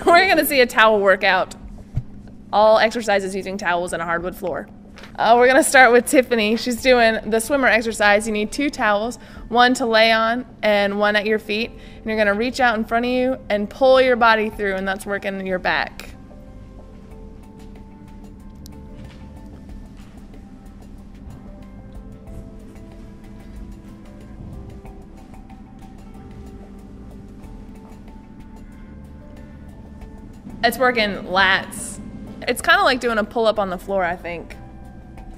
We're gonna see a towel workout. All exercises using towels and a hardwood floor. We're gonna start with Tiffany. She's doing the swimmer exercise. You need 2 towels, one to lay on and one at your feet. And you're gonna reach out in front of you and pull your body through, and that's working your back. It's working lats. It's kind of like doing a pull-up on the floor, I think.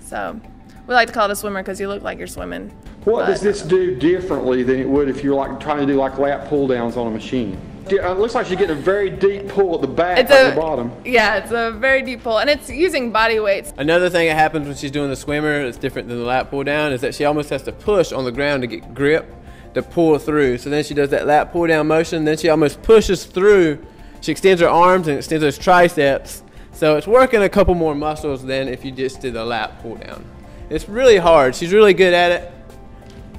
So we like to call it a swimmer because you look like you're swimming. What does this do differently than it would if you're like trying to do like lat pull downs on a machine? It looks like she's getting a very deep pull at the back, at the bottom. Yeah, it's a very deep pull, and it's using body weights. Another thing that happens when she's doing the swimmer that's different than the lat pull down is that she almost has to push on the ground to get grip to pull through. So then she does that lat pull down motion, then she almost pushes through. She extends her arms and extends those triceps. So it's working a couple more muscles than if you just did the lat pull down. It's really hard. She's really good at it.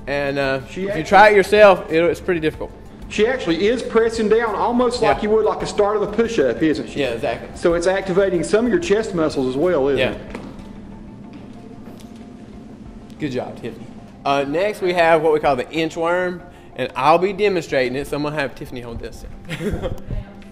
And if you try it yourself, it's pretty difficult. She actually is pressing down almost like you would like a start of a push-up, isn't she? Yeah, exactly. So it's activating some of your chest muscles as well, isn't it? Good job, Tiffany. Next we have what we call the inchworm, and I'll be demonstrating it, so I'm going to have Tiffany hold this.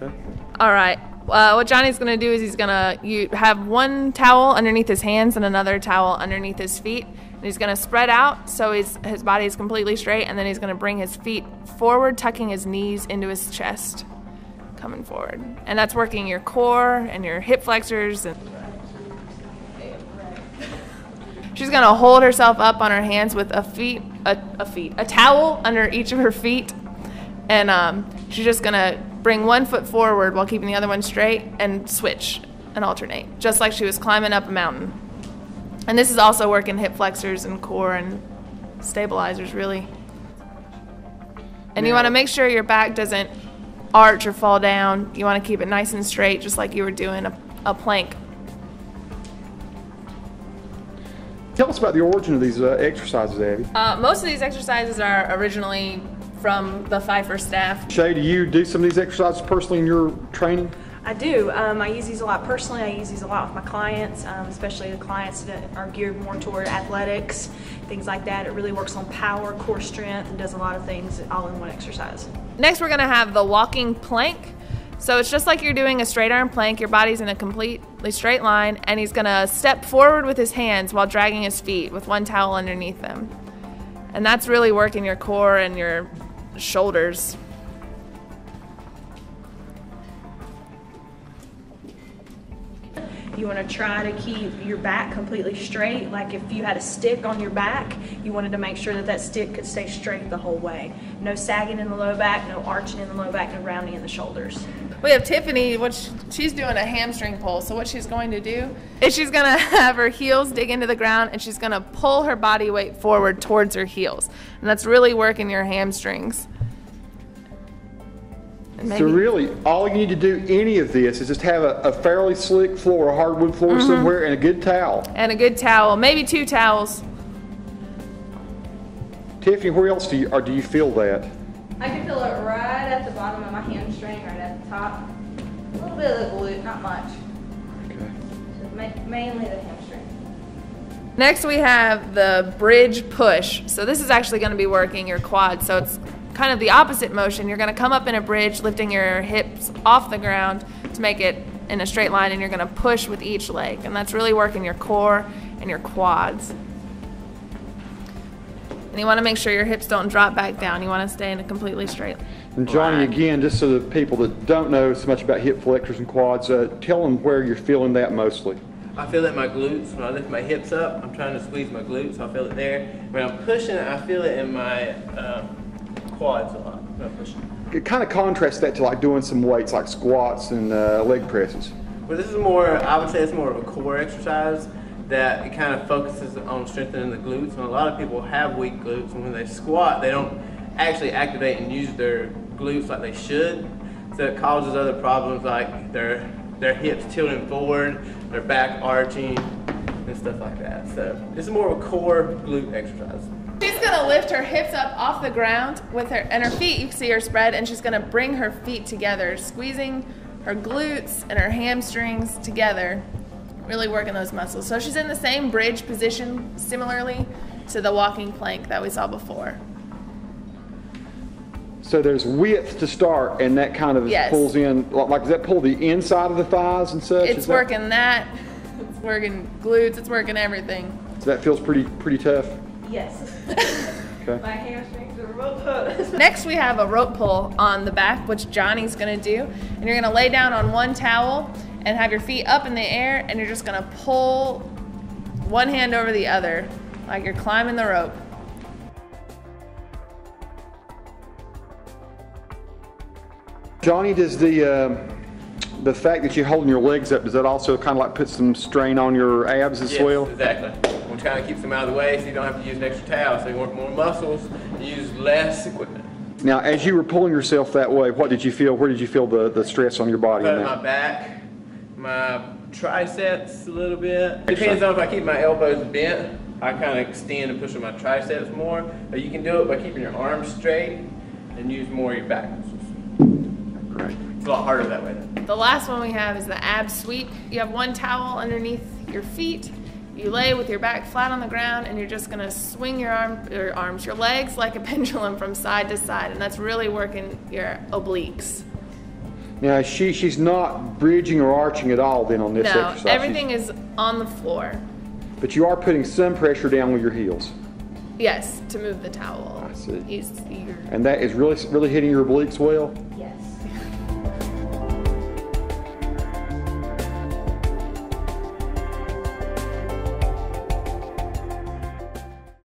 Okay. All right. What Johnny's going to do is he's going to have one towel underneath his hands and another towel underneath his feet. And he's going to spread out so his body is completely straight, and then he's going to bring his feet forward, tucking his knees into his chest, coming forward. And that's working your core and your hip flexors. And she's going to hold herself up on her hands with a towel under each of her feet. And she's just going to bring one foot forward while keeping the other one straight and switch and alternate, just like she was climbing up a mountain. And this is also working hip flexors and core and stabilizers, really. And you want to make sure your back doesn't arch or fall down. You want to keep it nice and straight, just like you were doing a plank. Tell us about the origin of these exercises, Abby. Most of these exercises are originally from the Phifer staff. Shay, do you do some of these exercises personally in your training? I do. I use these a lot personally. I use these a lot with my clients, especially the clients that are geared more toward athletics, things like that. It really works on power, core strength, and does a lot of things all in one exercise. Next, we're going to have the walking plank. So it's just like you're doing a straight arm plank. Your body's in a completely straight line, and he's going to step forward with his hands while dragging his feet with one towel underneath them. And that's really working your core and your shoulders. You want to try to keep your back completely straight. Like if you had a stick on your back, you wanted to make sure that that stick could stay straight the whole way. No sagging in the low back, no arching in the low back, no rounding in the shoulders. We have Tiffany, she's doing a hamstring pull. So what she's going to do is she's going to have her heels dig into the ground, and she's going to pull her body weight forward towards her heels. And that's really working your hamstrings. So really, all you need to do any of this is just have a fairly slick floor, a hardwood floor somewhere, and a good towel. And a good towel, maybe 2 towels. Tiffany, where else do you feel that? I can feel it right at the bottom of my hamstring, right at the top. A little bit of the glute, not much. Okay. So mainly the hamstring. Next we have the bridge push. So this is actually going to be working your quads. So it's kind of the opposite motion. You're going to come up in a bridge, lifting your hips off the ground to make it in a straight line, and you're going to push with each leg. And that's really working your core and your quads. And you want to make sure your hips don't drop back down. You want to stay in a completely straight line. And Johnny, again, just so the people that don't know so much about hip flexors and quads, tell them where you're feeling that mostly. I feel it in my glutes. When I lift my hips up, I'm trying to squeeze my glutes, so I feel it there. When I'm pushing it, I feel it in my quads a lot when I'm pushing. It kind of contrasts that to like doing some weights like squats and leg presses. Well, this is more, I would say it's more of a core exercise that it kind of focuses on strengthening the glutes. And a lot of people have weak glutes, and when they squat, they don't actually activate and use their glutes like they should. So it causes other problems like their hips tilting forward, their back arching, and stuff like that. So this is more of a core glute exercise. She's going to lift her hips up off the ground with her, and her feet, you can see her spread, and she's going to bring her feet together, squeezing her glutes and her hamstrings together, really working those muscles. So she's in the same bridge position, similarly to the walking plank that we saw before. So there's width to start, and that kind of pulls in, like does that pull the inside of the thighs and such? It's working that, it's working glutes, it's working everything. So that feels pretty tough? Yes. Okay. My hamstrings are rope pull. Next we have a rope pull on the back, which Johnny's gonna do. And you're gonna lay down on one towel and have your feet up in the air, and you're just gonna pull one hand over the other, like you're climbing the rope. Johnie, does the fact that you're holding your legs up, does that also kind of like put some strain on your abs as well? Yes, exactly. Which kind of keeps them out of the way so you don't have to use an extra towel. So you work more muscles, you use less equipment. Now, as you were pulling yourself that way, what did you feel? Where did you feel the stress on your body? My back, my triceps a little bit. Depends on if I keep my elbows bent. I kind of extend and push on my triceps more. But you can do it by keeping your arms straight and use more of your back muscles. Great. It's a lot harder that way. The last one we have is the ab sweep. You have one towel underneath your feet. You lay with your back flat on the ground, and you're just gonna swing your your legs like a pendulum from side to side, and that's really working your obliques. Now, she's not bridging or arching at all then on this exercise? No, everything is on the floor. But you are putting some pressure down with your heels? Yes, to move the towel. I see. Your... And that is really hitting your obliques well? Yes.